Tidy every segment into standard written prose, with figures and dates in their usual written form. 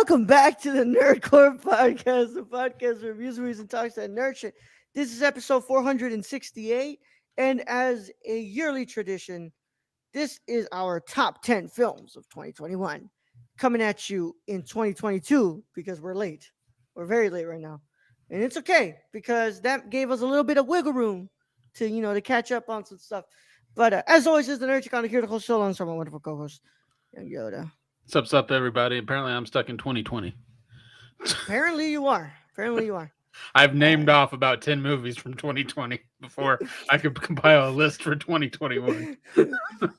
welcome back to the Nerdcore Podcast, the podcast where reviews, movies, and talks that nerd shit. This is episode 468, and as a yearly tradition, this is our top 10 films of 2021, coming at you in 2022 because we're late. We're very late right now, and it's okay because that gave us a little bit of wiggle room to catch up on some stuff. But as always, is the Nerd Chick here to host show alongside my wonderful co-host, Young Yoda. What's up, everybody? Apparently, I'm stuck in 2020. Apparently, you are. Apparently, you are. I've named off about 10 movies from 2020 before I could compile a list for 2021.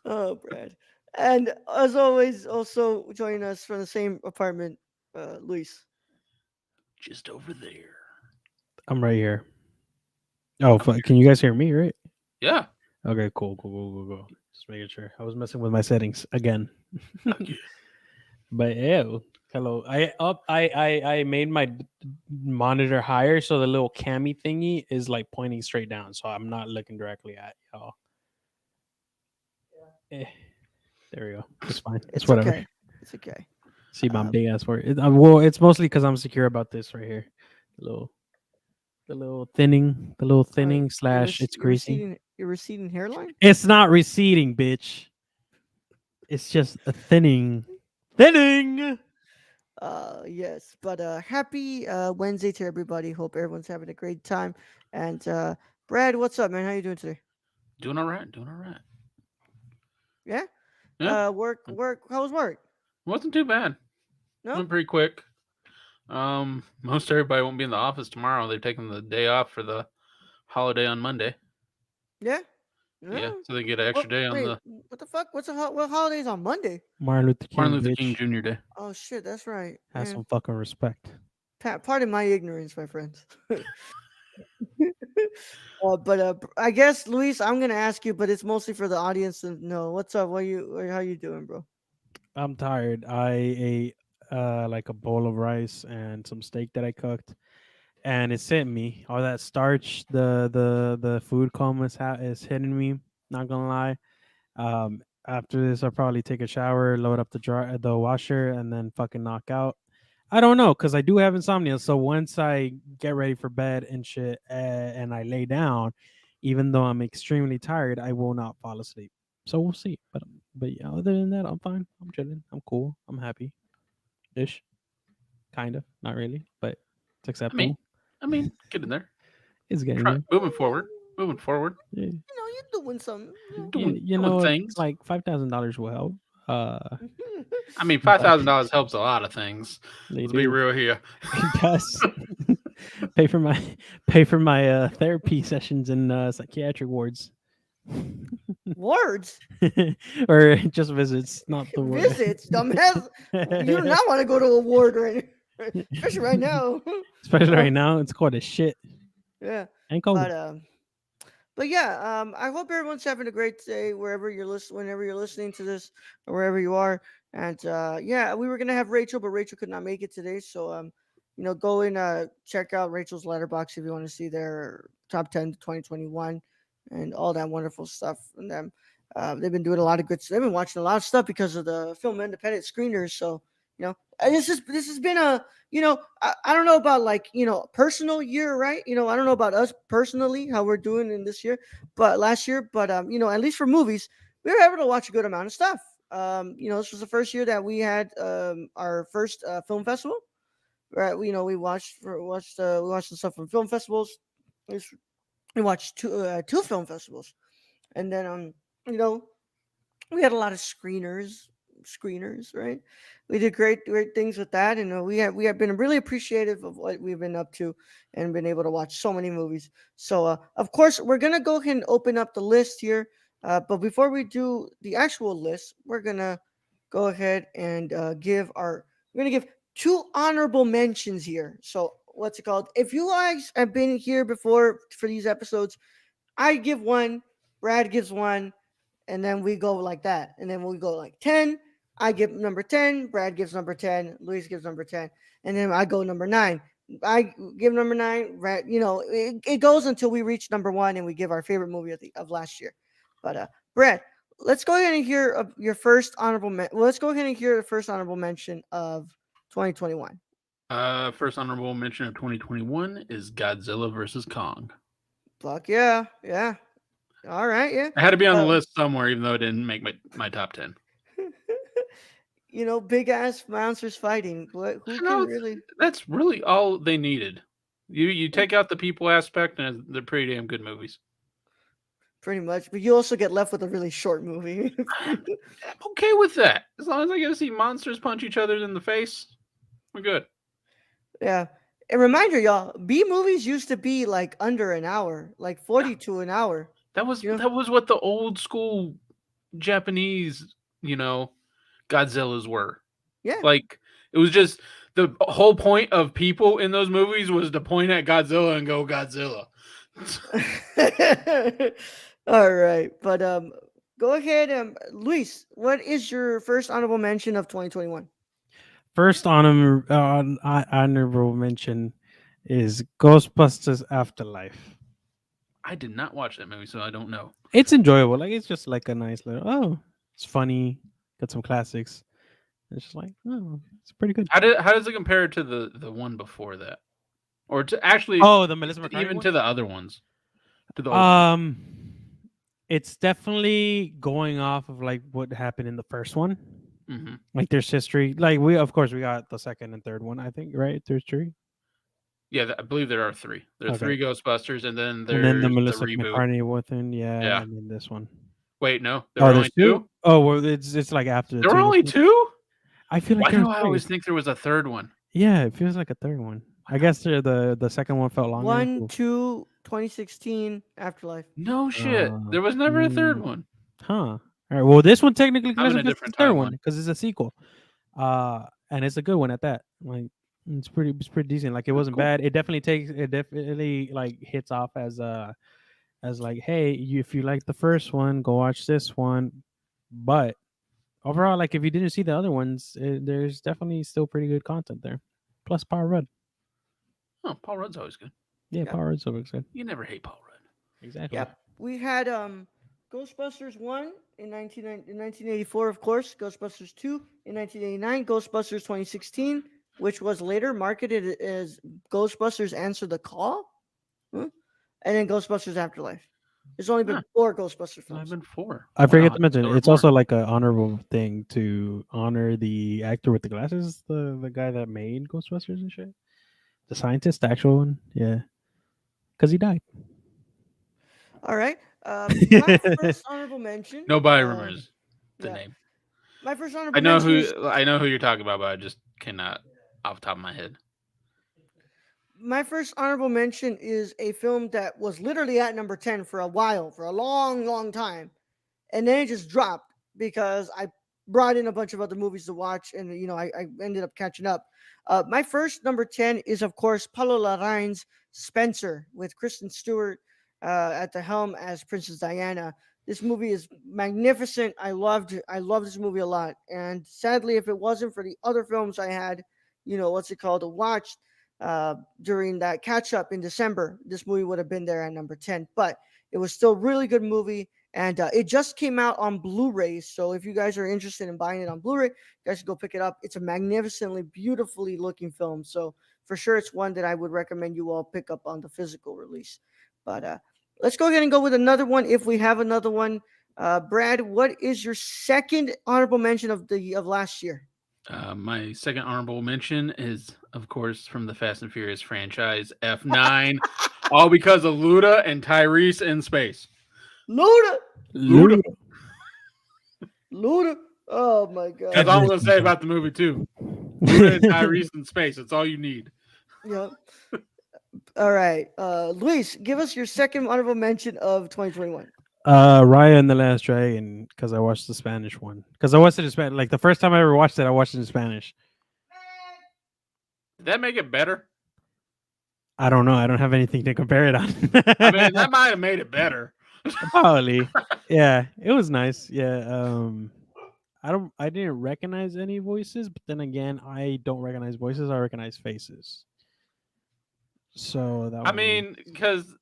Oh, Brad. And as always, also joining us from the same apartment, Luis. Just over there. I'm right here. Oh, can you guys hear me, right? Yeah. Okay, cool. Just making sure. I was messing with my settings again. But hello. I made my monitor higher so the little cami thingy is like pointing straight down, so I'm not looking directly at y'all. There we go. It's fine. It's whatever. Okay. It's okay. See my big ass word. Well, it's mostly because I'm secure about this right here. The little thinning slash it's greasy. Your receding hairline? It's not receding, bitch. It's just a thinning. Yes, but happy Wednesday to everybody. Hope everyone's having a great time. And Brad, what's up, man? How you doing today? Doing all right. Yeah? Yeah. Work. How was work? Wasn't too bad. No? Went pretty quick. Most everybody won't be in the office tomorrow. They're taking the day off for the holiday on Monday. Yeah? Yeah, so they get an extra day on the... What the fuck? What holiday's on Monday? Martin Luther King Jr. Day. Oh, shit, that's right. Have some fucking respect. Pardon my ignorance, my friends. But I guess, Luis, I'm going to ask you, but it's mostly for the audience to know. What's up? How you doing, bro? I'm tired. I ate like a bowl of rice and some steak that I cooked. And it sent me all that starch. The food coma is hitting me. Not gonna lie. After this, I'll probably take a shower, load up the washer, and then fucking knock out. I don't know because I do have insomnia. So once I get ready for bed and shit, and I lay down, even though I'm extremely tired, I will not fall asleep. So we'll see. But yeah, other than that, I'm fine. I'm chilling. I'm cool. I'm happy. Ish. Kind of. Not really, but it's acceptable. I mean, get in there. It's getting there. Moving forward. You Yeah. know, you're doing something. Doing things. Like $5,000 will help. I mean, $5,000 helps a lot of things. Let's be real here. It does. pay for my therapy sessions in psychiatric wards. Wards? Or just visits, not the word. Visits, dumbass. You do not want to go to a ward right especially right now. Especially right now, it's called a shit. Yeah. Ain't cold. But yeah, I hope everyone's having a great day whenever you're listening to this or wherever you are. And yeah, we were gonna have Rachel, but Rachel could not make it today. So go and check out Rachel's letterbox if you want to see their top 10 to 2021 and all that wonderful stuff from them. They've been doing a lot of good. They've been watching a lot of stuff because of the film independent screeners. So this has been a I don't know about personal year, right? I don't know about us personally how we're doing in this year, but last year, but at least for movies, we were able to watch a good amount of stuff. This was the first year that we had our first film festival, right? We watched the stuff from film festivals. We watched two film festivals, and then we had a lot of screeners, right? We did great things with that, and we have been really appreciative of what we've been up to and been able to watch so many movies. So of course we're gonna go ahead and open up the list here, but before we do the actual list, we're gonna go ahead and give two honorable mentions here. So what's it called? If you guys have been here before for these episodes, I give one, Brad gives one, and then we go like that. And then we go like 10. I give number 10. Brad gives number 10. Luis gives number 10. And then I go number 9. I give number 9. Brad, it goes until we reach number 1 and we give our favorite movie of last year. But Brad, let's go ahead and hear your first honorable mention. Let's go ahead and hear the first honorable mention of 2021? First honorable mention of 2021 is Godzilla versus Kong. Fuck yeah, yeah. All right, yeah. It had to be on the Uh, list somewhere, even though it didn't make my top 10. big ass monsters fighting. What? Who I know can really? that's really all they needed. You take out the people aspect, and they're pretty damn good movies. Pretty much, but you also get left with a really short movie. I'm okay with that. As long as I get to see monsters punch each other in the face, we're good. Yeah. A reminder, y'all. B movies used to be like under an hour, like 40 to an hour. That was You know? that was what the old school Japanese, you know, Godzillas were. Yeah. Like it was just the whole point of people in those movies was to point at Godzilla and go Godzilla. All right, but go ahead, Luis. What is your first honorable mention of 2021? First honorable mention is Ghostbusters Afterlife. I did not watch that movie, so I don't know. It's enjoyable. Like it's just like a nice little. Oh, it's funny. Got some classics. It's just like oh, it's pretty good. How does it compare to the one before that, or to actually Oh, the Melissa McCarthy even one? to the other ones, to the old ones? It's definitely going off of like what happened in the first one. Mm-hmm. Like there's history. Like we of course we got the second and third one. I think right. There's three. Yeah, I believe there are three. There are Okay. 3 Ghostbusters, and then And then there's the the Melissa reboot. McCarthy one, yeah, Yeah. and then this one. Wait, no, there were only there's 2. Oh well, it's like after the There two. were only 2. I feel like Why there do was I three. always think there was a third one? Yeah, it feels like a third one. I guess the second one felt longer. One, Ooh. 2, 2016, Afterlife. No shit. Uh, There was never a third mm, one. Huh. All right. Well, this one technically I'm in a classifies as different the third one timeline. because it's a sequel. And it's a good one at that. Like it's pretty decent. Like it wasn't Cool. bad. It definitely like hits off as like, hey, if you like the first one, go watch this one. But overall, like if you didn't see the other ones, there's definitely still pretty good content there. Plus Power Red. Oh, Paul Rudd's always good. Yeah, Yep. Power Red's always good. You never hate Paul Rudd. Exactly. Yep. We had Ghostbusters 1 in 1984, of course. Ghostbusters 2 in 1989. Ghostbusters 2016, which was later marketed as Ghostbusters Answer the Call. Huh? And then Ghostbusters Afterlife. There's only been Huh. 4 Ghostbuster I've films. been 4. I forget Wow, to mention there were it's more. also like an honorable thing to honor the actor with the glasses, the guy that made Ghostbusters and shit. The scientist, the actual one, yeah, because he died. All right. My first honorable mention. Nobody remembers the yeah. name. My first I honorable know mention who is I know who you're talking about, but I just cannot off the top of my head. my first honorable mention is a film that was literally at number 10 for a while, for a long, long time. And then it just dropped because I brought in a bunch of other movies to watch, and I ended up catching up. My first number 10 is, of course, Paulo Larraín's Spencer with Kristen Stewart at the helm as Princess Diana. This movie is magnificent. I loved this movie a lot. And sadly, if it wasn't for the other films I had, to watch during that catch up in December, this movie would have been there at number 10. But it was still a really good movie. And it just came out on Blu-ray. So if you guys are interested in buying it on Blu-ray, you guys should go pick it up. It's a magnificently, beautifully looking film. So for sure, it's one that I would recommend you all pick up on the physical release. But let's go ahead and go with another one if we have another one. Brad, what is your second honorable mention of last year? My second honorable mention is, of course, from the Fast and Furious franchise, F9, all because of Luda and Tyrese in space. Luda. Luda. Luda. Oh my god. That's all I'm gonna say about the movie too. Luda and Tyrese in space. That's all you need. Yep. All right. Luis, give us your second honorable mention of 2021. Raya and the Last Dragon, because I watched the Spanish one. Because I watched it in Spanish. Like the first time I ever watched it, I watched it in Spanish. Did that make it better? I don't know. I don't have anything to compare it on. I mean, that might have made it better. Probably. Yeah, it was nice. Yeah. I didn't recognize any voices, but then again, I don't recognize voices. I recognize faces. So that. I mean, because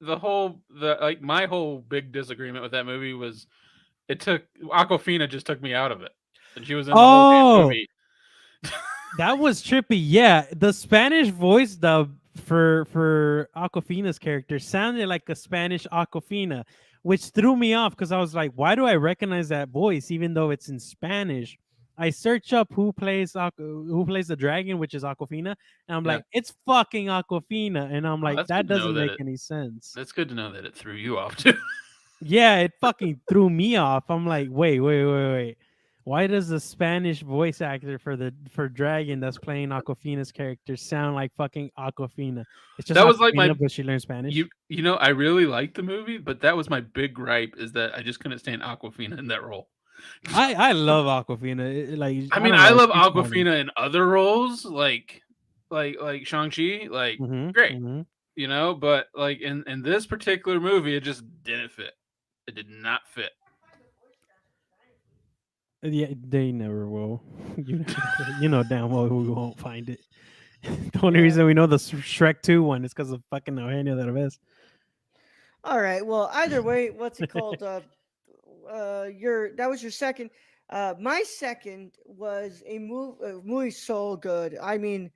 my whole big disagreement with that movie was Aquafina just took me out of it, and she was in the whole damn movie. That was trippy. Yeah, the Spanish voice dub for Aquafina's character sounded like a Spanish Aquafina, which threw me off because I was like, "Why do I recognize that voice even though it's in Spanish?" I search up who plays the dragon, which is Aquafina, and I'm Yeah. like, "It's fucking Aquafina," and I'm Oh, like, that's "That good to know doesn't that make it. any sense." That's good to know that it threw you off too. Yeah, it fucking threw me off. I'm like, wait. Why does the Spanish voice actor for Dragon that's playing Aquafina's character sound like fucking Aquafina? It's just That was like my. Aquafina, but she learned You Spanish. you know I really liked the movie, but that was my big gripe is that I just couldn't stand Aquafina in that role. I love Aquafina. Like I I mean, don't I know, love she's funny. Aquafina in other roles, like Shang-Chi, like great, Mm-hmm. but like in this particular movie, it just didn't fit. It did not fit. Yeah, they never will. You know damn well we won't find it. The only Yeah. reason we know the Shrek 2 one is because of fucking Eugenio Derbez. All right. Well, either way, what's it called? Your that was your second. My second was a movie so good. I mean,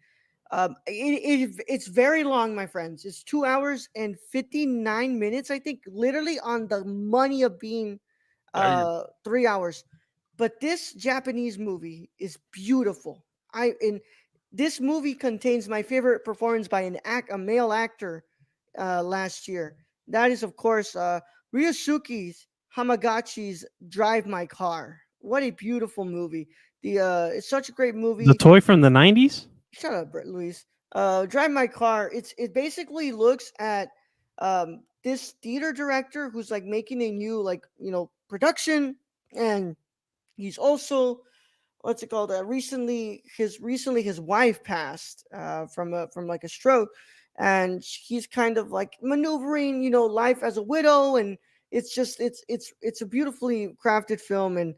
it's very long, my friends. It's 2 hours and 59 minutes. I think literally on the money of being Damn. 3 hours. But this Japanese movie is beautiful. I in This movie contains my favorite performance by a male actor last year. That is, of course, Ryusuke Hamagachi's "Drive My Car." What a beautiful movie! It's such a great The movie. toy from the 90s? Shut up, Luis. Drive My Car. It basically looks at this theater director who's like making a new production, and he's also what's it called? Recently his wife passed from like a stroke, and he's kind of like maneuvering life as a widow, and it's a beautifully crafted film, and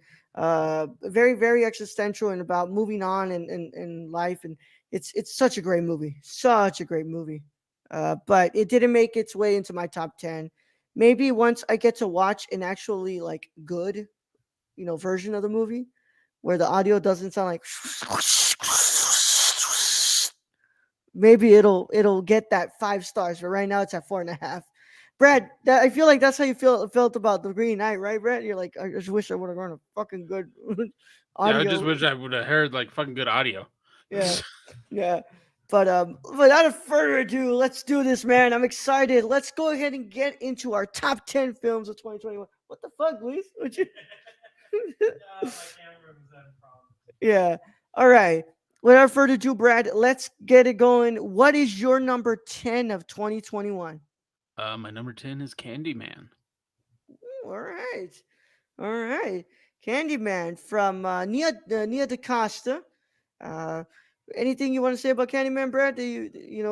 very very existential and about moving on in life, and it's such a great movie. But it didn't make its way into my top 10. Maybe once I get to watch an actually like good version of the movie where the audio doesn't sound like maybe it'll get that 5 stars, but right now it's at 4.5. Brad, I feel like that's how you felt about the Green Knight, right, Brad? You're like, I just wish I would have gone a fucking good Yeah, I just audio. wish I would have heard like fucking good audio. Yeah, yeah. But without further ado, let's do this, man. I'm excited. Let's go ahead and get into our top 10 films of 2021. What the fuck, Luis? What you? Yeah. All right. Without further ado, Brad, let's get it going. What is your number 10 of 2021? My number 10 is Candyman. All right. All right. Candyman from Nia DaCosta. Uh, Anything you want to say about Candyman, Brad? Do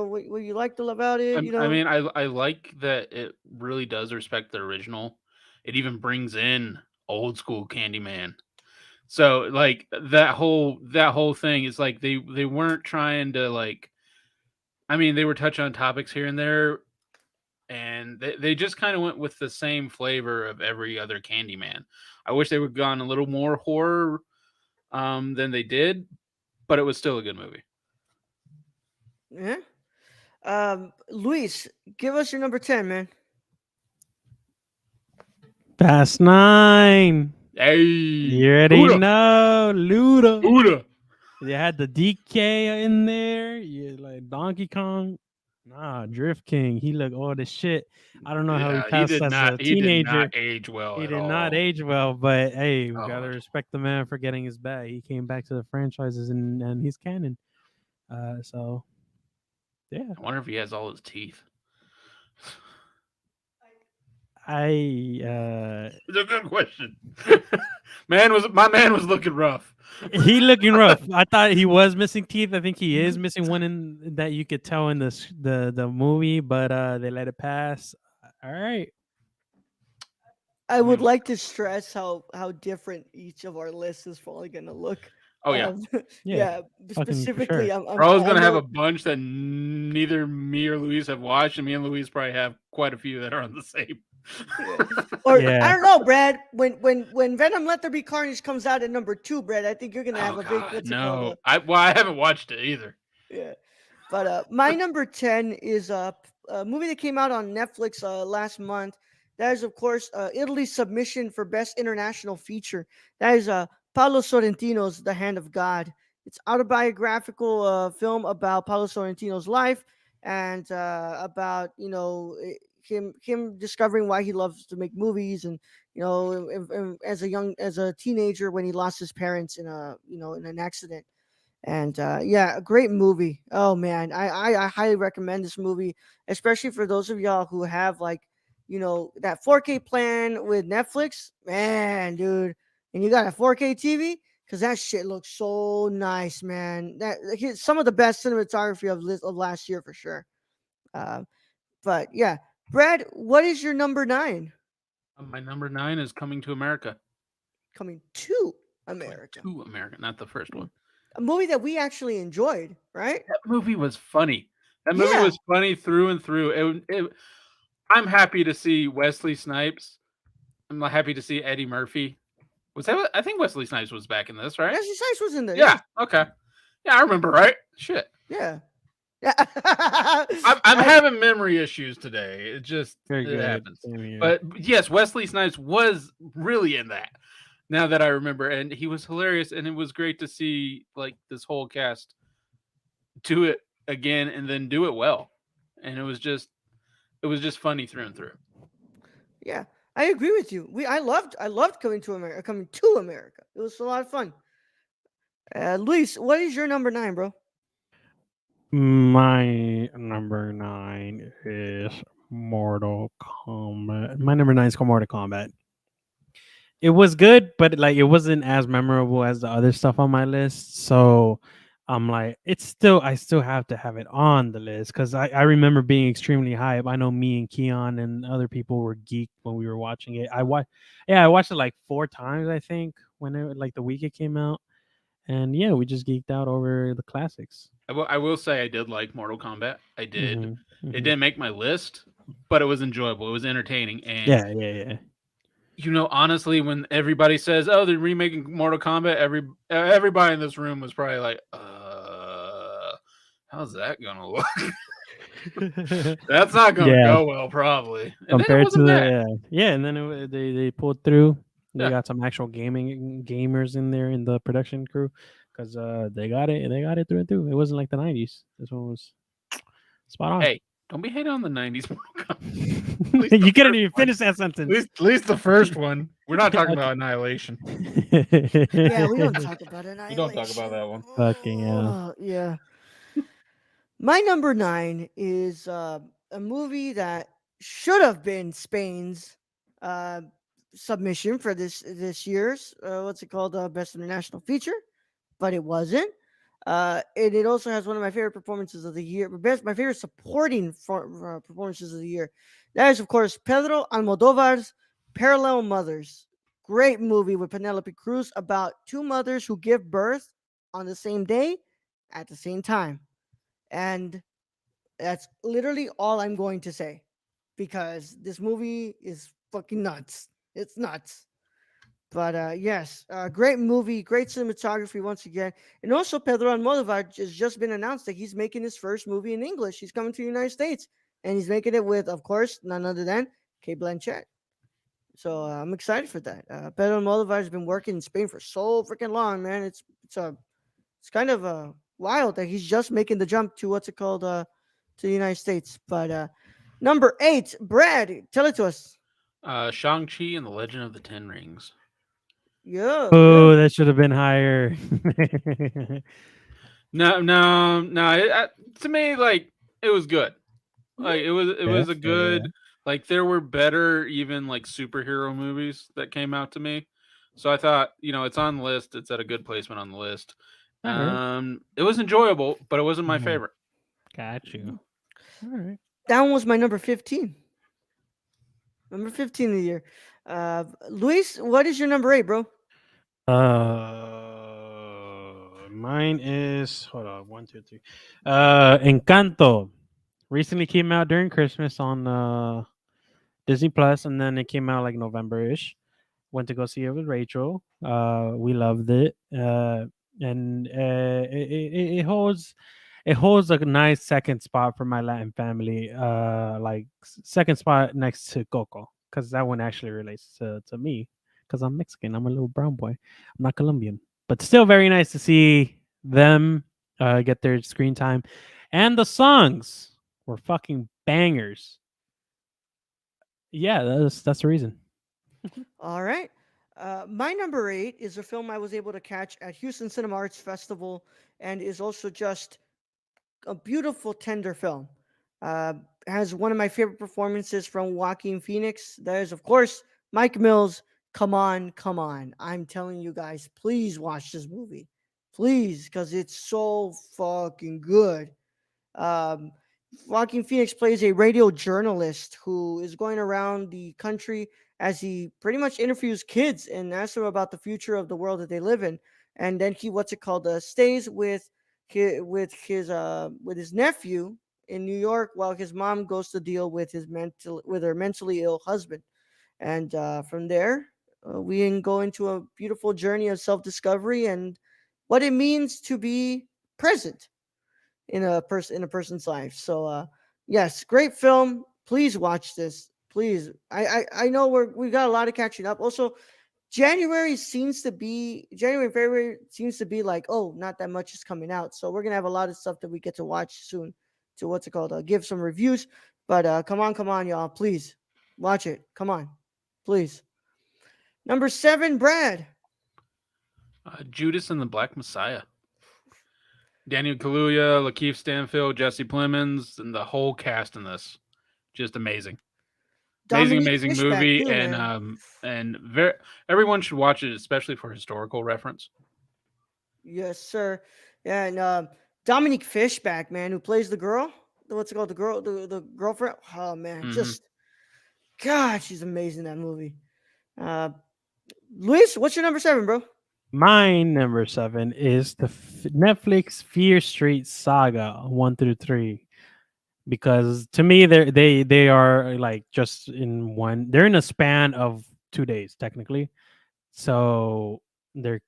what you liked about it? I mean, I like that it really does respect the original. It even brings in old school Candyman. So like that whole thing is like they weren't trying to like. I mean, they were touching on topics here and there, and they just kind of went with the same flavor of every other Candyman. I wish they would have gone a little more horror than they did, but it was still a good movie. Yeah. Luis, give us your number 10, man. Fast 9. Hey, You already Luda, know, Luda. Luda. You had the DK in there. You like Donkey Kong. Nah, Drift King. He looked all this shit. I don't know how he Yeah, he passed did as not. a He did not teenager. age well He at did not all. age well, but hey, we gotta God, respect the man for getting his bag. He came back to the franchises and he's canon. So yeah, I wonder if he has all his teeth. I It's a good question. My man was looking rough. he looking rough. I thought he was missing teeth. I think he is missing one in that you could tell in the movie, but they let it pass. All right. I I would mean, like to stress how different each of our lists is probably gonna look. Oh yeah, Yeah, Yeah, fucking for specifically, sure. Carl's I gonna have a know. bunch that neither me or Luis have watched, and me and Luis probably have quite a few that are on the same. Yeah. Or I Yeah, don't know, Brad. When Venom Let There Be Carnage comes out at number two, Brad, I think you're gonna Oh have a big God, what's it called? no! I haven't watched it either. Yeah. But my number 10 is a movie that came out on Netflix last month. That is, of course, Italy's submission for Best International Feature. That is Paolo Sorrentino's The Hand of God. It's autobiographical film about Paolo Sorrentino's life and about him discovering why he loves to make movies and as a teenager when he lost his parents in in an accident. And yeah, a great movie. Oh man, I highly recommend this movie, especially for those of y'all who have that 4K plan with Netflix. Man, dude, and you got a 4K TV because that shit looks so nice, man. Some of the best cinematography of last year for sure. Uh, but yeah, Brad, what is your number 9 My number 9 is Coming to America. coming to Coming America? to America, not the first one. A movie that we actually enjoyed, right? That movie was funny. That movie Yeah, was funny through and through. I'm happy to see Wesley Snipes. I'm happy to see Eddie Murphy. I think Wesley Snipes was back in this, right? Wesley Snipes was in there. Yeah. Yeah, Okay. Yeah, I remember. Right? Shit. yeah. Yeah. I'm having memory issues today. very It good. happens. Same here. But yes, Wesley Snipes was really in that. Now that I remember, and he was hilarious, and it was great to see like this whole cast do it again and then do it well. And it was just funny through and through. Yeah, I agree with you. I loved coming to America. Coming to America. It was a lot of fun. Luis, what is your number 9, bro? My number 9 is Mortal Kombat. My number 9 is called Mortal Kombat. It was good, but like it wasn't as memorable as the other stuff on my list. So I'm like, I still have to have it on the list because I remember being extremely hype. I know me and Keon and other people were geeked when we were watching it. I watched it like 4 times, I think, when it like the week it came out. And yeah, we just geeked out over the classics. I will say I did like Mortal Kombat. I did. Hmm. It Hmm. didn't make my list, but it was enjoyable. It was entertaining. And Yeah, yeah, yeah. honestly, when everybody says, "Oh, they're remaking Mortal Kombat," everybody in this room was probably like, how's that gonna look?" That's not gonna Yeah, go well, probably. And then it compared to wasn't bad. yeah, and then they pulled through. They Yeah. got some actual gamers in there in the production crew because they got it through and through. It wasn't like the '90s. This one was spot on. Hey, don't be hating on the '90s Mortal Kombat. At least the You couldn't first even one. finish that sentence. At least the first one. We're not talking Okay. about Annihilation. Yeah, we don't talk about We don't talk about Annihilation. that one. Fucking hell. Yeah. My number 9 is a movie that should have been Spain's uh, submission for this year's what's it called, Best International Feature, but it wasn't. And it also has one of my favorite performances of the year, my favorite supporting performances of the year. That is, of course, Pedro Almodovar's Parallel Mothers. Great movie with Penelope Cruz about two mothers who give birth on the same day at the same time. And that's literally all I'm going to say because this movie is fucking nuts. It's nuts. But yes, great movie, great cinematography once again. And also, Pedro Almodovar has just been announced that he's making his first movie in English. He's coming to the United States. And he's making it with, of course, none other than Kate Blanchett. So I'm excited for that. Pedro Almodovar has been working in Spain for so freaking long, man. It's kind of wild that he's just making the jump to what's it called to the United States. But number 8, Brad, tell it to us. Shang-Chi and the Legend of the Ten Rings. Yeah, Oh, yeah, that should have been higher. No, no, no. To me, like it was good. mhm, Like it was a Yeah. good. Like there were better, even like superhero movies that came out to me. So I thought, it's on the list. It's at a good placement on the list. All right. It was enjoyable, but it wasn't my Mhm. favorite. Got you. mhm. All right. That one was my number 15. Number 15 of the year. Luis, what is your number 8, bro? Uh, Mine is hold on, one, two, three. Encanto recently came out during Christmas on Disney Plus, and then it came out like November ish. Went to go see it with Rachel. We loved it, and it holds a nice second spot for my Latin family. Like second spot next to Coco, because that one actually relates to me, because I'm Mexican. I'm a little brown boy. I'm not Colombian, but still very nice to see them get their screen time, and the songs were fucking bangers. Yeah, that's the reason. All right. My number eight is a film I was able to catch at Houston Cinema Arts Festival and is also just a beautiful, tender film. Uh, has one of my favorite performances from Joaquin Phoenix. That is, of course, Mike Mills. Come on, come on. I'm telling you guys, please watch this movie. Please, because it's so fucking good. Um, Joaquin Phoenix plays a radio journalist who is going around the country as he pretty much interviews kids and asks them about the future of the world that they live in. And then he, what's it called, stays with his nephew in New York while his mom goes to deal with her mentally ill husband. And from there, we can go into a beautiful journey of self discovery and what it means to be present in a person's life. So yes, great film. Please watch this. Please. I know we got a lot of catching up. Also, January and February seems to be like, oh, not that much is coming out. So we're gonna have a lot of stuff that we get to watch soon to what's it called? Give some reviews. But come on, y'all. Please watch it. Come on. Please. Number seven, Brad. Judas and the Black Messiah. Daniel Kaluuya, Lakeith Stanfield, Jesse Plemons, and the whole cast in this. Just amazing. Dominique Amazing Fishback movie, too, man. and very everyone should watch it, especially for historical reference. Yes, sir. Yeah, and Dominique Fishback, man, who plays the girl. What's it called? The girlfriend. Oh man, Hmm. just God, she's amazing in that movie. Uh, Luis, what's your number seven, bro? My number seven is the Netflix Fear Street Saga 1 through 3, because to me they are like just in one. They're in a span of 2 days technically, so they're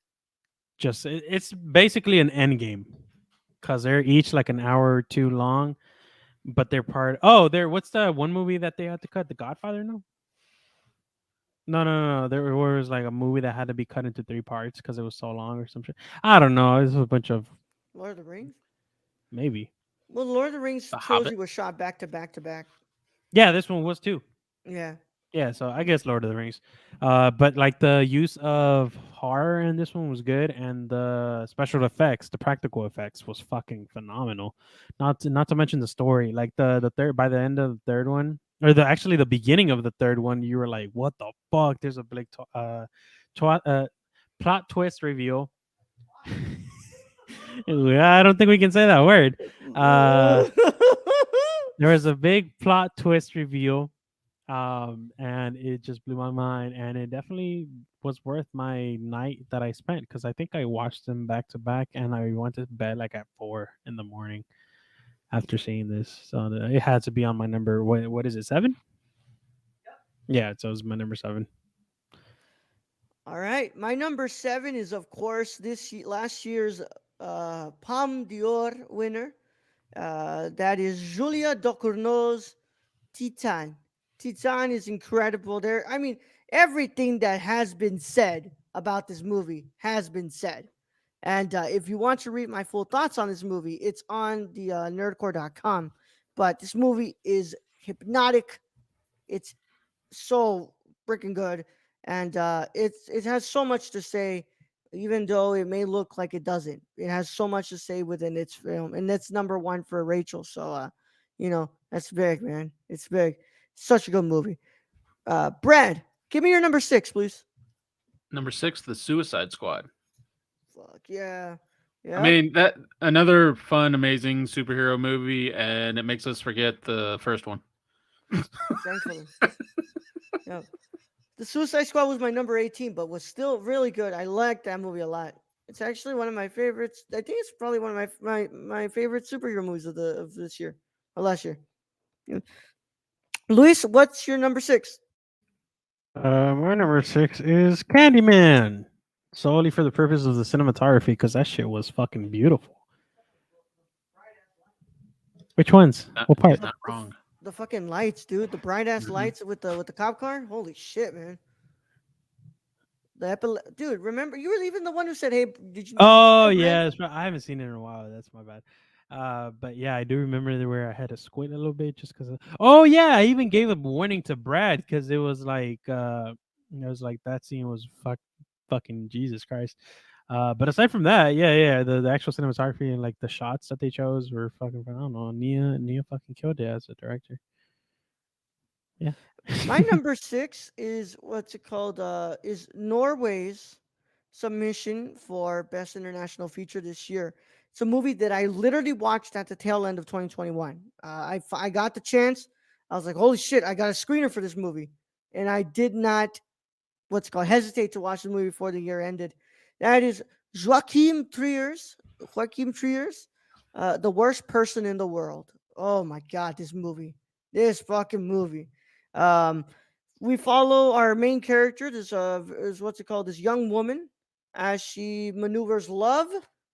just it's basically an end game because they're each like an hour or two long, but they're part. Oh, they're what's the one movie that they had to cut? The Godfather? No. No. There was like a movie that had to be cut into 3 parts because it was so long or some shit. I don't know. This was a bunch of Lord of the Rings. maybe. Well, the Lord of the Rings The trilogy Hobbit. was shot back to back to back. Yeah, this one was too. Yeah. Yeah, so I guess Lord of the Rings. But like the use of horror in this one was good, and the special effects, the practical effects, was fucking phenomenal. Not to mention the story. Like the third, by the end of the third one, or the actually the beginning of the third one, you were like, "What the fuck?" There's a big plot twist reveal. I don't think we can say that word. Uh, there was a big plot twist reveal, and it just blew my mind, and it definitely was worth my night that I spent, because I think I watched them back to back, and I went to bed like at 4 in the morning after seeing this. So it had to be on my number. What is it, 7? Yeah, so it was my number 7. All right. My number seven is, of course, last year's Palme d'Or winner. That is Julia Ducournau's Titan. Titan is incredible. I mean, everything that has been said about this movie has been said. And if you want to read my full thoughts on this movie, it's on the nerdcore.com. But this movie is hypnotic. It's so freaking good, and it has so much to say, even though it may look like it doesn't. It has so much to say within its film, and that's number one for Rachel. So, that's big, man. It's big. Such a good movie. Brad, give me your number six, please. Number 6, The Suicide Squad. Fuck yeah, I yep. mean, that another fun, amazing superhero movie, and it makes us forget the first one. Thankfully, yeah. The Suicide Squad was my number 18, but was still really good. I liked that movie a lot. It's actually one of my favorites. I think it's probably one of my favorite superhero movies of this year, or last year. Yeah. Luis, what's your number six? My number six is Candyman, solely for the purpose of the cinematography, because that shit was fucking beautiful. Which ones? What He's part? not wrong. The fucking lights, dude. The bright ass Hmm. lights with the cop car. Holy shit, man. Dude. Remember, you were even the one who said, "Hey, did you Oh know Brad?" yeah, I haven't seen it in a while. That's my bad. But yeah, I do remember where I had to squint a little bit just because. Oh yeah, I even gave a warning to Brad because it was like that scene was fucking Jesus Christ. But aside from that, yeah, the actual cinematography and like the shots that they chose were fucking phenomenal. Nia fucking killed it as a director. Yeah. My number six is what's it called? Is Norway's submission for Best International Feature this year. It's a movie that I literally watched at the tail end of 2021. I got the chance. I was like, holy shit, I got a screener for this movie. And I did not, what's it called, hesitate to watch the movie before the year ended. That is Joachim Trier's, The Worst Person in the World. Oh my God, this fucking movie. Um, we follow our main character. This is what's it called? This young woman as she maneuvers love,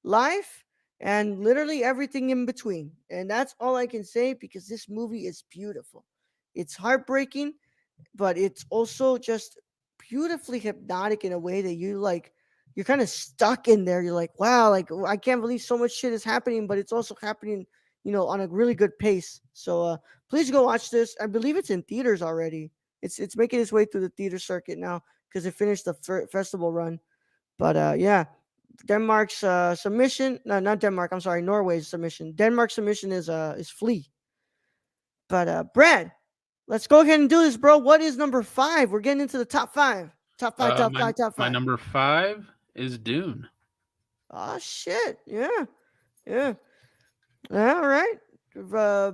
life, and literally everything in between. And that's all I can say because this movie is beautiful. It's heartbreaking, but it's also just beautifully hypnotic in a way that you're kind of stuck in there. You're like, wow, like I can't believe so much shit is happening, but it's also happening, on a really good pace. So please go watch this. I believe it's in theaters already. It's making its way through the theater circuit now because it finished the festival run. But yeah, Denmark's submission. No, not Denmark. I'm sorry, Norway's submission. Denmark's submission is Flea. But Brad, let's go ahead and do this, bro. What is number five? We're getting into the top five. Top five, top My five, top my five. number 5 is Dune. Oh shit. Yeah. Yeah. All right. Uh,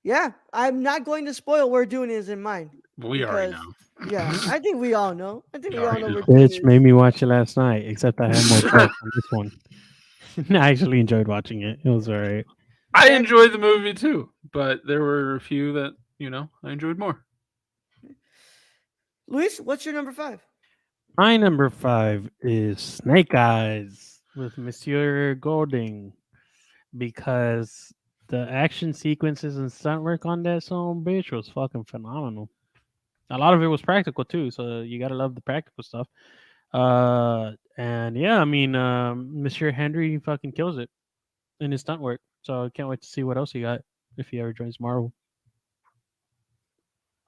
yeah. I'm not going to spoil where Dune is in mine. We already Because know. yeah, I think we all know. I think We we all already know where know. Dune Bitch is. made me watch it last night, except I had more prep on this one. I actually enjoyed watching it. It was alright. I Brad, enjoyed the movie too, but there were a few that I enjoyed more. Luis, what's your number five? My number five is Snake Eyes with Monsieur Golding because the action sequences and stunt work on that song, bitch, was fucking phenomenal. A lot of it was practical too, so you gotta love the practical stuff. And yeah, I mean, Monsieur Henry fucking kills it in his stunt work. So I can't wait to see what else he got if he ever joins Marvel.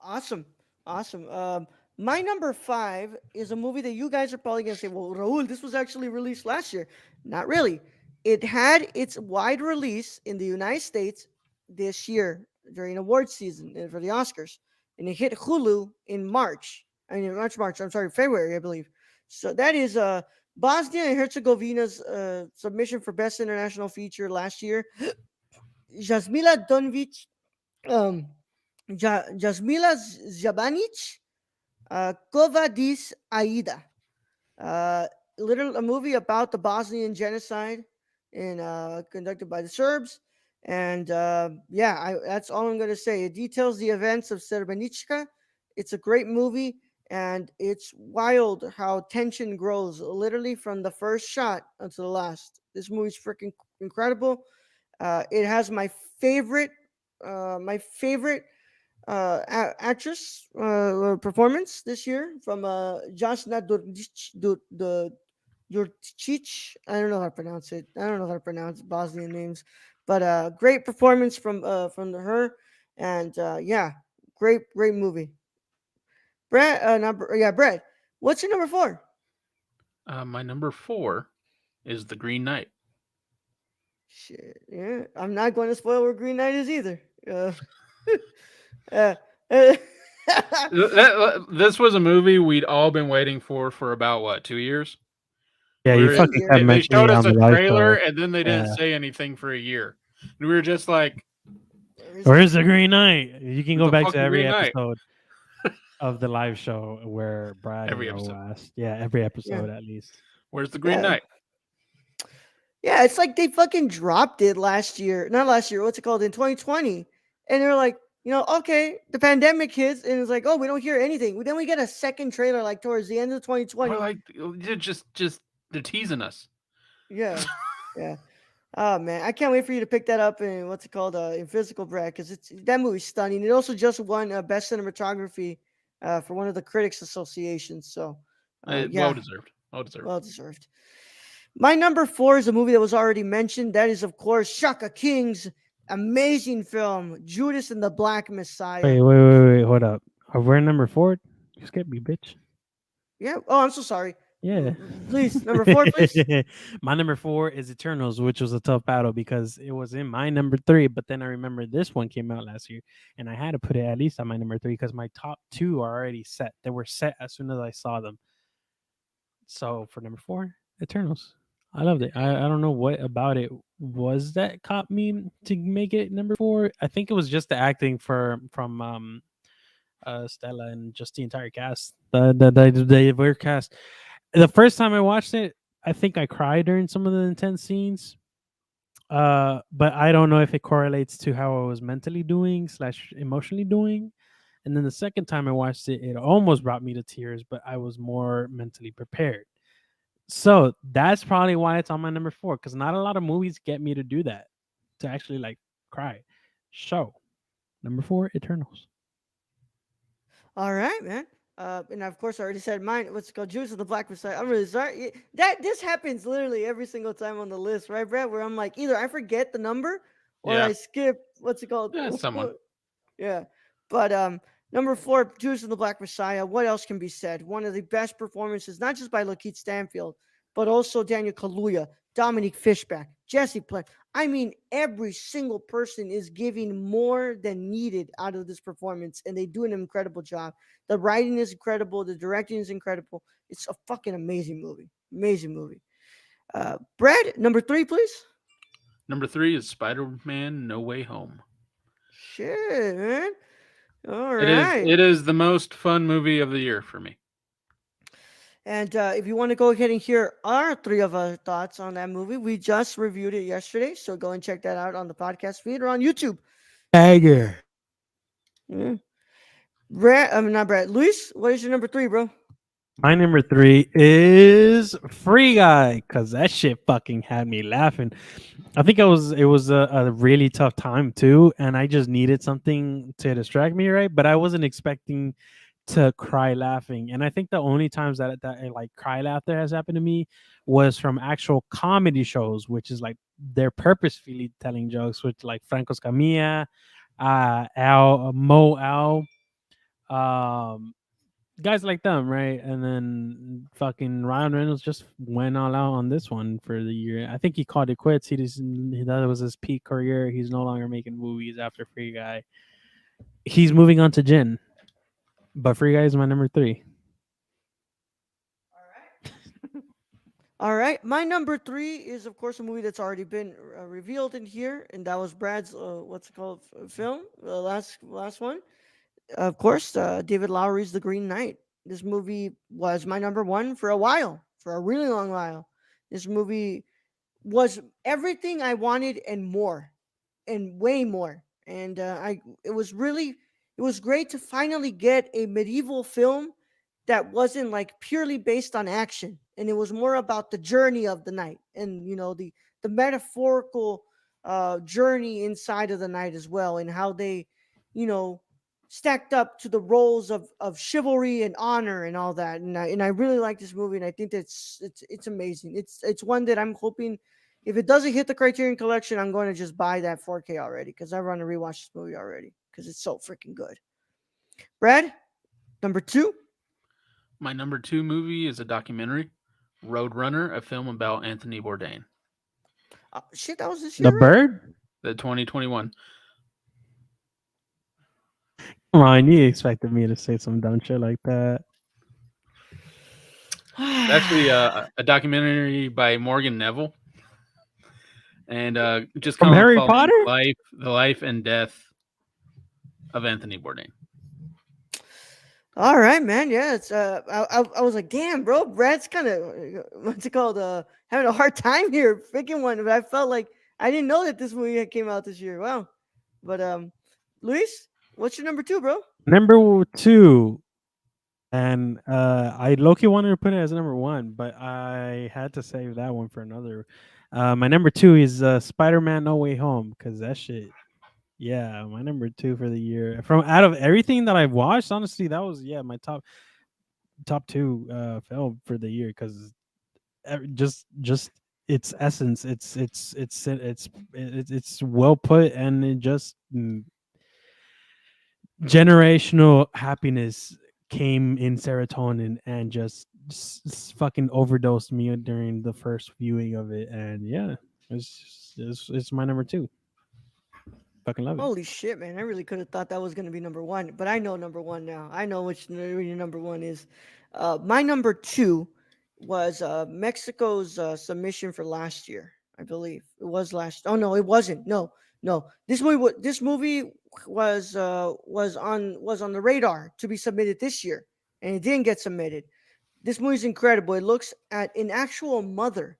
Awesome. Awesome. My number five is a movie that you guys are probably going to say, well, Raul, this was actually released last year. Not really. It had its wide release in the United States this year during award season for the Oscars. And it hit Hulu in March. I mean, March. I'm sorry, February, I believe. So that is Bosnia and Herzegovina's submission for Best International Feature last year. Jasmila Donvic, um, Jasmila Zabanic, Kovadis Aida. Uh, a movie about the Bosnian genocide conducted by the Serbs. And yeah, that's all I'm going to say. It details the events of Srebrenica. It's a great movie, and it's wild how tension grows literally from the first shot until the last. This movie's freaking incredible. It has my favorite actress performance this year from Jasna Jurcic. I don't know how to pronounce it. I don't know how to pronounce Bosnian names, but great performance from her, and yeah, great movie. Brad, Brad. What's your number four? My number 4 is The Green Knight. Shit, yeah, I'm not going to spoil where Green Knight is either. Uh, uh, This was a movie we'd all been waiting for about what, 2 years? Yeah, We you were, a fucking year. kept they mentioning showed it us on a the live trailer show. and then they didn't Yeah. say anything for a year. And we were just like, Where's Where's the Green Knight? You can "Where's go the back to fucking every Green Knight?" episode of the live show where Brad and Every Ro episode. asked. Yeah, every yeah, episode at least. Where's the Green yeah. Knight? Yeah, it's like they fucking dropped it last year. Not last year. What's it called? In 2020. And they're like, okay, the pandemic hits, and it's like, oh, we don't hear anything. Then we get a second trailer like towards the end of Or 2020. like just they're teasing us. Yeah, yeah. Oh man, I can't wait for you to pick that up in what's it called in physical, Brad, because it's that movie's stunning. It also just won best cinematography for one of the critics associations. So, Well yeah, deserved. Well deserved. well deserved. My number four is a movie that was already mentioned. That is, of course, Shaka King's amazing film, Judas and the Black Messiah. Wait, hold up. Are we number 4? You skipped me, bitch. Yeah. Oh, I'm so sorry. Yeah. Please, number four, please. My number 4 is Eternals, which was a tough battle because it was in my number 3, but then I remember this one came out last year and I had to put it at least on my number 3 because my top 2 are already set. They were set as soon as I saw them. So for number 4, Eternals. I loved it. I don't know what about it was that caught me to make it number 4. I think it was just the acting from Stella and just the entire cast. The were cast. The first time I watched it, I think I cried during some of the intense scenes. But I don't know if it correlates to how I was mentally doing slash emotionally doing. And then the second time I watched it, it almost brought me to tears, but I was more mentally prepared. So that's probably why it's on my number 4, because not a lot of movies get me to do that, to actually like cry. So number 4, Eternals. All right, man. And of course, I already said mine. What's it called? Juice of the Black Messiah. I'm really sorry. That this happens literally every single time on the list, right, Brad? Where I'm like, either I forget the number or Yeah. I skip. What's it called? Yeah, someone. Yeah. But number four, Judas and the Black Messiah. What else can be said? One of the best performances, not just by Lakeith Stanfield, but also Daniel Kaluuya, Dominique Fishback, Jesse Plemons. I mean, every single person is giving more than needed out of this performance, and they do an incredible job. The writing is incredible. The directing is incredible. It's a fucking amazing movie. Amazing movie. Brad, number three, please. Number 3 is Spider-Man: No Way Home. Shit, man. All It is right. it is the most fun movie of the year for me. And if you want to go ahead and hear our three of our thoughts on that movie, we just reviewed it yesterday. So go and check that out on the podcast feed or on YouTube. Tiger. Yeah. Brad, I mean, not Brad. Luis, what is your number three, bro? My number 3 is Free Guy, because that shit fucking had me laughing. I think it was a really tough time too, and I just needed something to distract me, right? But I wasn't expecting to cry laughing, and I think the only times that I, like cry laughter has happened to me was from actual comedy shows, which is like they're purposefully telling jokes, with like Franco Scamilla, Al Mo Al, um, guys like them, right? And then fucking Ryan Reynolds just went all out on this one for the year. I think he called it quits. That was his peak career. He's no longer making movies after Free Guy. He's moving on to Jin, but Free Guy is my number 3. All right. My number three is, of course, a movie that's already been revealed in here, and that was Brad's, what's it called, film, the last one. Of course, David Lowery's The Green Knight. This movie was my number one for a while, for a really long while. This movie was everything I wanted and more, and way more. And it was great to finally get a medieval film that wasn't like purely based on action, and it was more about the journey of the knight, and the metaphorical journey inside of the knight as well, and how they, you know, stacked up to the roles of chivalry and honor and all that. And I really like this movie, and I think it's amazing. It's one that I'm hoping, if it doesn't hit the Criterion Collection, I'm going to just buy that 4K already, because I want to rewatch this movie already because it's so freaking good. Brad, number two. My number 2 movie is a documentary, Roadrunner, a film about Anthony Bourdain. Shit, that was this The year, right? Bird. The 2021. Come on, you expected me to say some dumb shit like that. It's actually a documentary by Morgan Neville, and just From kind of Harry following Potter. the life and death of Anthony Bourdain. All right, man. Yeah, it's I was like, damn, bro, Brad's kind of what's it called? Having a hard time here picking one. But I felt like I didn't know that this movie had came out this year. Wow. But Luis, what's your number two, bro? Number two, and I Loki wanted to put it as number one, but I had to save that one for another. My number two is Spider-Man: No Way Home, because that shit. Yeah, my number two for the year. From out of everything that I've watched, honestly, that was my top two film for the year because just its essence, it's well put, and it just generational happiness came in serotonin and just fucking overdosed me during the first viewing of it, and yeah, it's my number two. Fucking love it. Holy shit, man! I really could have thought that was gonna be number one, but I know number one now. I know which your number one is. My number two was Mexico's submission for last year. I believe it was last. Oh no, it wasn't. No, no. This movie was on the radar to be submitted this year, and it didn't get submitted. This movie's incredible. It looks at an actual mother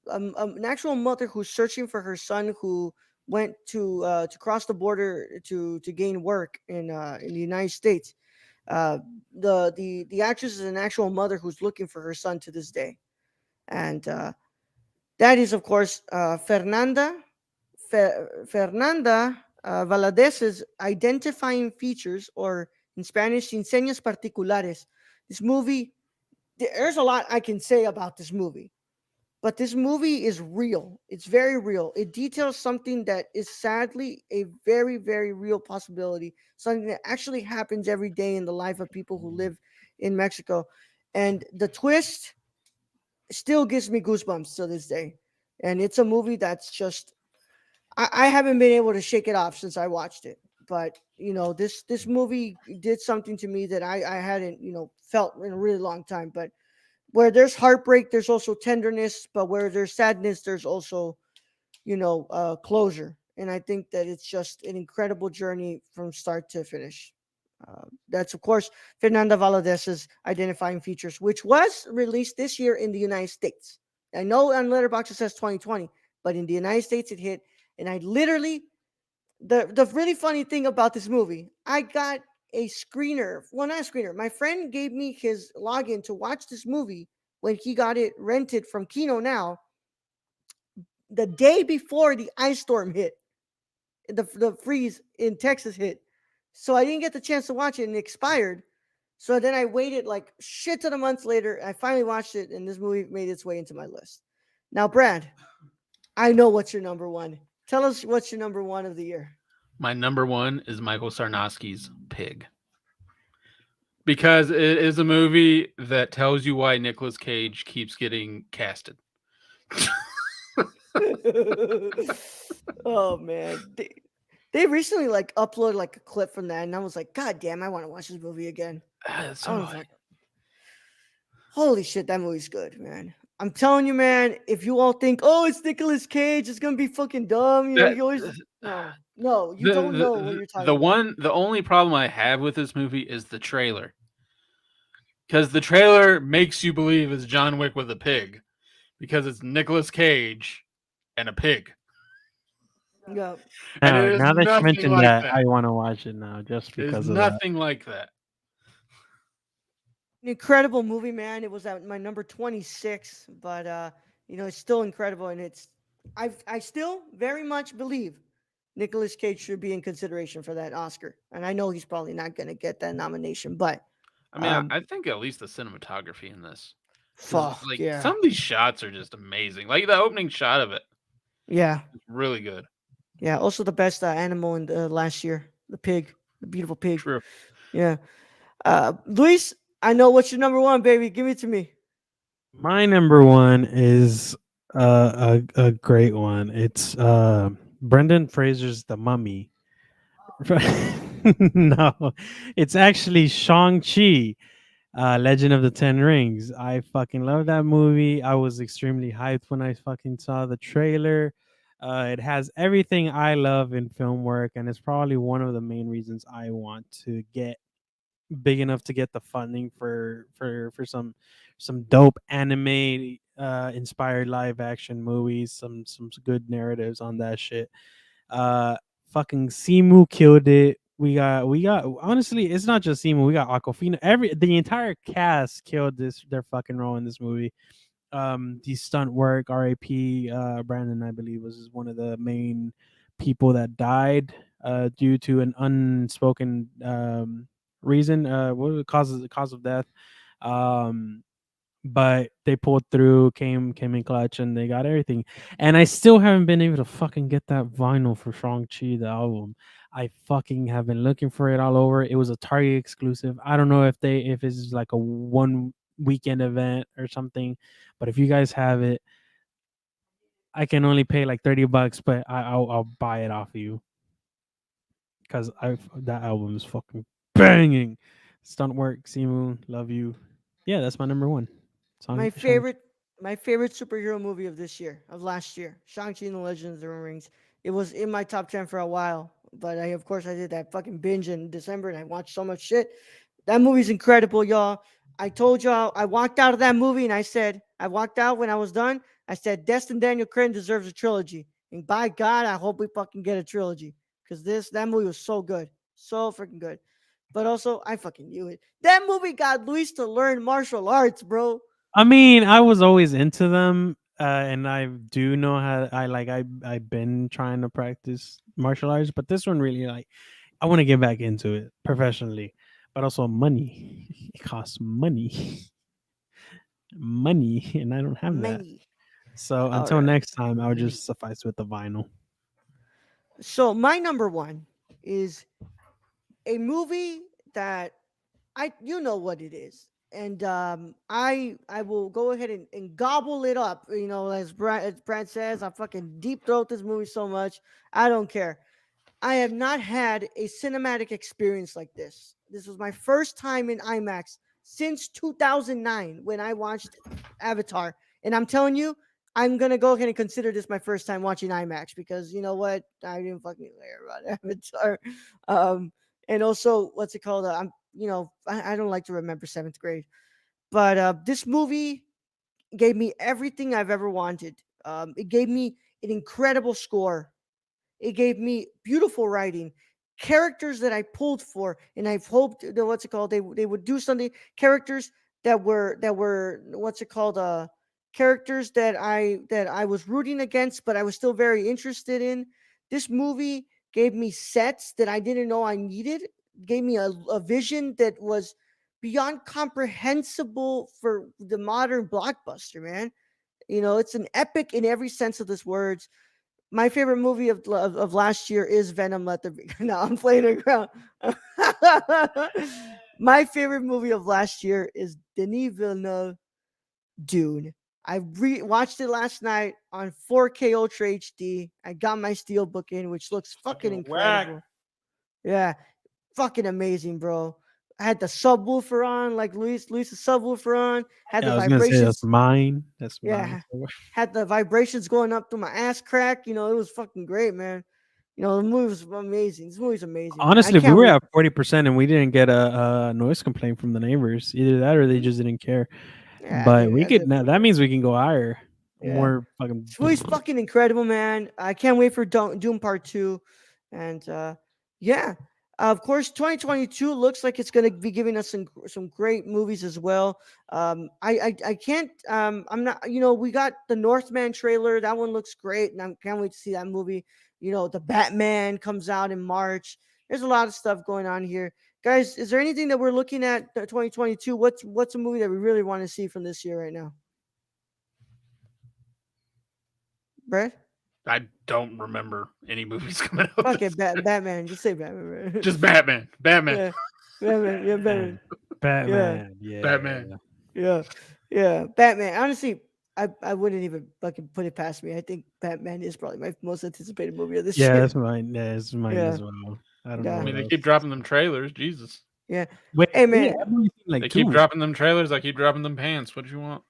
who's searching for her son who went to cross the border to gain work in the United States. Uh, the actress is an actual mother who's looking for her son to this day, and that is of course Fernanda Valadez's identifying features, or in Spanish, Inseñas Particulares. This movie, there's a lot I can say about this movie, but this movie is real. It's very real. It details something that is sadly a very, very real possibility, something that actually happens every day in the life of people who live in Mexico. And the twist still gives me goosebumps to this day. And it's a movie that's just, I haven't been able to shake it off since I watched it. But this movie did something to me that I hadn't felt in a really long time. But where there's heartbreak, there's also tenderness, but where there's sadness, there's also, closure. And I think that it's just an incredible journey from start to finish. That's, of course, Fernanda Valadez's identifying features, which was released this year in the United States. I know on Letterboxd it says 2020, but in the United States it hit. And I literally, the really funny thing about this movie, I got a screener. Well, not a screener. My friend gave me his login to watch this movie when he got it rented from Kino Now the day before the ice storm hit, the freeze in Texas hit. So I didn't get the chance to watch it, and it expired. So then I waited like shit ton of months later. I finally watched it, and this movie made its way into my list. Now, Brad, I know what's your number one. Tell us what's your number one of the year. My number one is Michael Sarnowski's Pig, because it is a movie that tells you why Nicolas Cage keeps getting casted. Oh man, they recently like uploaded like a clip from that, and I was like, God damn, I want to watch this movie again. I So was like, holy shit, that movie's good, man. I'm telling you, man. If you all think, oh, it's Nicolas Cage, it's gonna be fucking dumb. that He always no, you the, don't the know what the you're the talking about. one the only problem I have with this movie is the trailer, because the trailer makes you believe it's John Wick with a pig, because it's Nicolas Cage and a pig, Yeah, and it Now, is now that you nothing mentioned like that, that. I want to watch it now just It is because of that. nothing like that. an incredible movie, man. It was at my number 26, but it's still incredible, and I still very much believe Nicolas Cage should be in consideration for that Oscar, and I know he's probably not going to get that nomination, but I mean, um, I think at least the cinematography in this, because fuck like yeah, some of these shots are just amazing. Like the opening shot of it yeah, is really good. yeah. Also, the best animal in the last year, the pig, the beautiful pig. True. Yeah, Luis, I know what's your number one, baby. Give it to me. My number one is a great one. It's Brendan Fraser's The Mummy. No, it's actually Shang-Chi, Legend of the Ten Rings. I fucking love that movie. I was extremely hyped when I fucking saw the trailer. It has everything I love in film work, and it's probably one of the main reasons I want to get big enough to get the funding for some dope anime inspired live action movies, some good narratives on that shit. Uh, Fucking Simu killed it. We got honestly, it's not just Simu. We got Aquafina. The entire cast killed their fucking role in this movie. The stunt work, R.A.P. Brandon, I believe, was one of the main people that died due to an unspoken reason. What was the cause of death? Um, but they pulled through, came in clutch, and they got everything. And I still haven't been able to fucking get that vinyl for Shang-Chi, the album. I fucking have been looking for it all over. It was a Target exclusive. I don't know if it's like a one weekend event or something, but if you guys have it, I can only pay like $30, but I'll buy it off of you because I that album is fucking banging. Stunt work, Simu, love you. Yeah, that's my number one song. My favorite, my favorite superhero movie of this year, of last year, Shang-Chi and the Legend of the Rings. It was in my top 10 for a while, but of course, I did that fucking binge in December and I watched so much shit. That movie's incredible, y'all. I told y'all, I walked out of that movie and I said, I walked out when I was done. I said, Destin Daniel Cretton deserves a trilogy. And by God, I hope we fucking get a trilogy. Because that movie was so good. So freaking good. But also, I fucking knew it. That movie got Luis to learn martial arts, bro. I mean, I was always into them, and I do know how. I've been trying to practice martial arts, but this one really like I want to get back into it professionally, but also money. It costs money, money, and I don't have that. Many. So All until right. next time, I'll Mhm. just suffice with the vinyl. So my number one is a movie that you know what it is, and I will go ahead and gobble it up. You know, as Brad says, I fucking deep throat this movie so much. I don't care. I have not had a cinematic experience like this. This was my first time in IMAX since 2009 when I watched Avatar. And I'm telling you, I'm going to go ahead and consider this my first time watching IMAX because you know what? I didn't fucking care about Avatar. Um, and also, what's it called? I don't like to remember seventh grade. But this movie gave me everything I've ever wanted. It gave me an incredible score. It gave me beautiful writing, characters that I pulled for, and I've hoped that what's it called they would do something. Characters that were what's it called characters that I was rooting against, but I was still very interested in. This movie gave me sets that I didn't know I needed. Gave me a vision that was beyond comprehensible for the modern blockbuster. Man, it's an epic in every sense of this words. My favorite movie of last year is Venom. Let there be. No, I'm playing around. My favorite movie of last year is Denis Villeneuve Dune. I watched it last night on 4K Ultra HD. I got my Steelbook in, which looks fucking Fucking whack. incredible. Yeah, fucking amazing, bro. I had the subwoofer on, like Luis's subwoofer on. Had Yeah, the I was gonna say that's vibrations. mine. That's mine. Yeah, had the vibrations going up through my ass crack. It was fucking great, man. The movie was amazing. This movie's amazing, man. I Honestly, we can't were wait. at 40% and we didn't get a noise complaint from the neighbors. Either that or they Mhm. just didn't care. Yeah, But we I could now. definitely That care. means we can go higher. Yeah, More fucking. this movie's fucking incredible, man. I can't wait for Doom Part Two, and yeah, of course, 2022 looks like it's going to be giving us some great movies as well. I can't. I'm not. We got the Northman trailer. That one looks great, and I can't wait to see that movie. The Batman comes out in March. There's a lot of stuff going on here, guys. Is there anything that we're looking at 2022? What's a movie that we really want to see from this year right now, Brett? I don't remember any movies coming out Fuck this it, year. Batman. Just say Batman, man. Just Batman. Batman. Yeah, Batman. Yeah, Batman. Batman. Yeah, Batman. Yeah. Batman. yeah, yeah. Batman. Honestly, I wouldn't even fucking put it past me. I think Batman is probably my most anticipated movie of this Yeah, year. that's mine. Yeah, it's mine Yeah, as well. I don't know I yeah, mean, what they else. keep dropping them trailers. Jesus. yeah. Wait, Hey, really? man, I've only seen like They keep two. dropping them trailers. I keep dropping them pants. What do you want?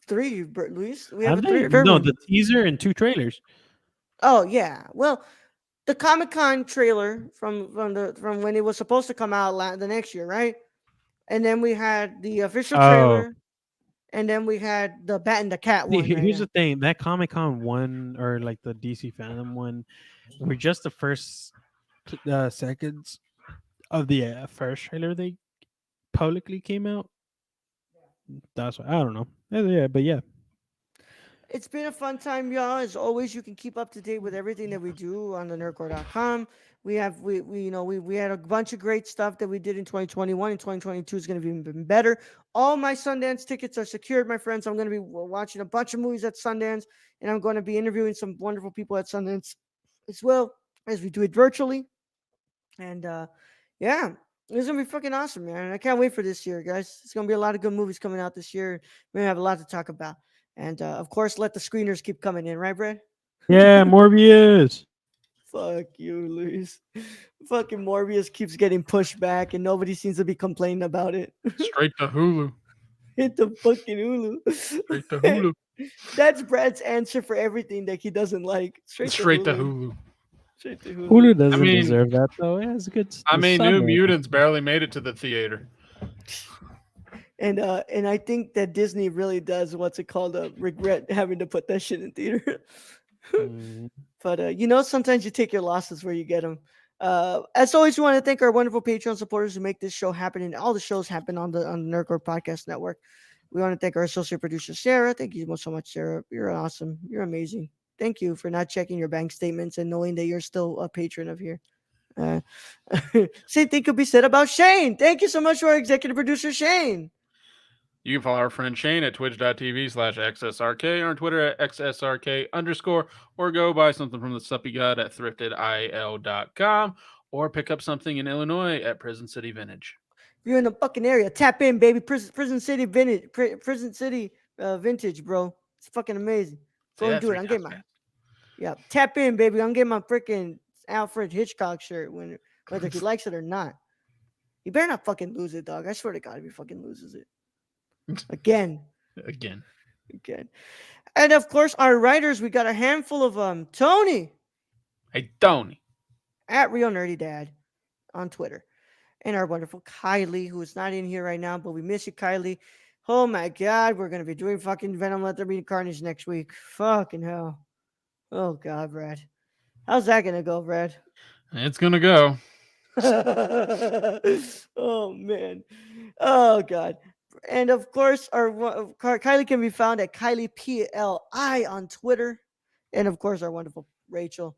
three, Luis. We have Have a they? third No, one. the teaser and two trailers. Oh yeah. Well, the Comic Con trailer from when it was supposed to come out the next year, right? and then we had the official Oh, trailer, and then we had the Bat and the Cat see, one right here's the now. thing: that Comic Con one or like the DC fandom one were just the first seconds of the first trailer they publicly came out. That's why I don't know. Yeah, but yeah, It's been a fun time, y'all. As always, you can keep up to date with everything that we do on the nerdcore.com. We had a bunch of great stuff that we did in 2021, and 2022 is going to be even better. All my Sundance tickets are secured, my friends. I'm going to be watching a bunch of movies at Sundance, and I'm going to be interviewing some wonderful people at Sundance as well as we do it virtually. And yeah, it's gonna be fucking awesome, man. I can't wait for this year, guys. It's gonna be a lot of good movies coming out this year. We're gonna have a lot to talk about. And of course, let the screeners keep coming in, right, Brad? yeah, Morbius. Fuck you, Luis. Fucking Morbius keeps getting pushed back, and nobody seems to be complaining about it. Straight to Hulu. Hit the fucking Straight to Hulu. Hulu. That's Brad's answer for everything that he doesn't like. Straight to Straight to Hulu. Hulu. Straight to Hulu. Hulu I doesn't mean, deserve that though. It has good I the mean, New summer. Mutants barely made it to the theater. And I think that Disney really does what's it called regret having to put that shit in theater. Mm. But sometimes you take your losses where you get them. As always, we want to thank our wonderful Patreon supporters who make this show happen, and all the shows happen on the Nerdcore Podcast Network. We want to thank our associate producer Sarah. Thank you so much, Sarah. You're awesome. You're amazing. Thank you for not checking your bank statements and knowing that you're still a patron of here. Uh, Same thing could be said about Shane. Thank you so much to our executive producer Shane. You can follow our friend Shane at twitch.tv/XSRK or on Twitter at XSRK_, or go buy something from the Suppy God at thriftedil.com, or pick up something in Illinois at Prison City Vintage. If you're in the fucking area, tap in, baby. Prison City Vintage, Prison City Vintage, bro. It's fucking amazing. Go Say and that do it. 3 I'm times getting my fast. yeah. Tap in, baby. I'm getting my freaking Alfred Hitchcock shirt whether he likes it or not. He better not fucking lose it, dog. I swear to God, if he fucking loses it again, Again. again. And of course, our writers. We got a handful of Tony Hey, Tony. at Real Nerdy Dad on Twitter. And our wonderful Kylie, who is not in here right now, but we miss you, Kylie. Oh my God, we're gonna be doing fucking Venom Let There Be Carnage next week. Fucking hell. Oh God, Brad. How's that gonna go, Brad? It's going to go. Oh man. Oh God. And of course, Kylie can be found at Kylie PLI on Twitter, and of course, our wonderful Rachel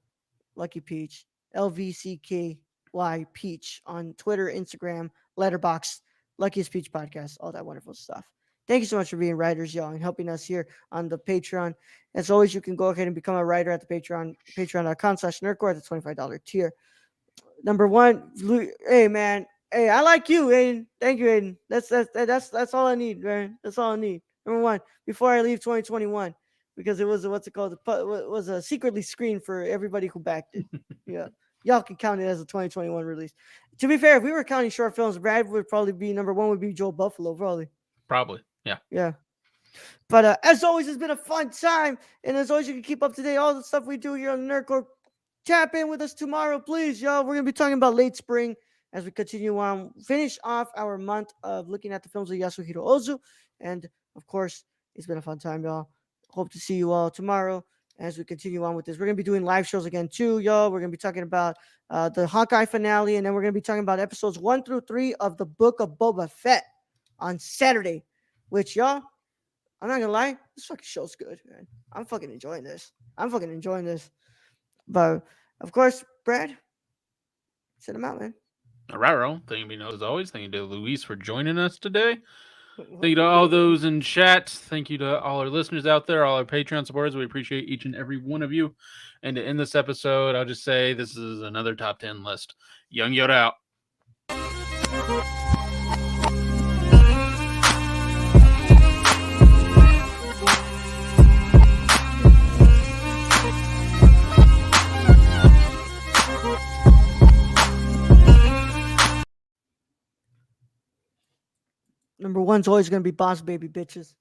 Lucky Peach, LVCKY Peach on Twitter, Instagram, Letterbox, Luckiest Peach Podcast, all that wonderful stuff. Thank you so much for being writers, y'all, and helping us here on the Patreon. As always, you can go ahead and become a writer at the Patreon, patreon.com/nerdcore at the $25 tier. Number one, hey man, hey, I like you, Aiden. Thank you, Aiden. That's all I need, man. That's all I need. Number one, before I leave 2021, because it was what's it called? It was a secretly screened for everybody who backed it. Yeah, y'all can count it as a 2021 release. To be fair, if we were counting short films, Brad would probably be number one. Would be Joe Buffalo, probably. Probably. Yeah. Yeah. But as always, it's been a fun time. And as always, you can keep up to date all the stuff we do here on the Nerdcore. Tap in with us tomorrow, please, y'all. We're going to be talking about late spring as we continue on, finish off our month of looking at the films of Yasuhiro Ozu. And of course, it's been a fun time, y'all. Hope to see you all tomorrow as we continue on with this. We're going to be doing live shows again, too, y'all. We're going to be talking about the Hawkeye finale, and then we're going to be talking about episodes 1 through 3 of the Book of Boba Fett on Saturday, which, y'all, I'm not gonna lie, this fucking show's good, man. I'm fucking enjoying this. But of course, Brad, send him out, man. All right, Ron. Thank you, as always. Thank you to Luis for joining us today. Thank you to all those in chat. Thank you to all our listeners out there, all our Patreon supporters. We appreciate each and every one of you. And to end this episode, I'll just say this is another top 10 list. Young Yoda out. Number one's always gonna be Boss Baby, bitches.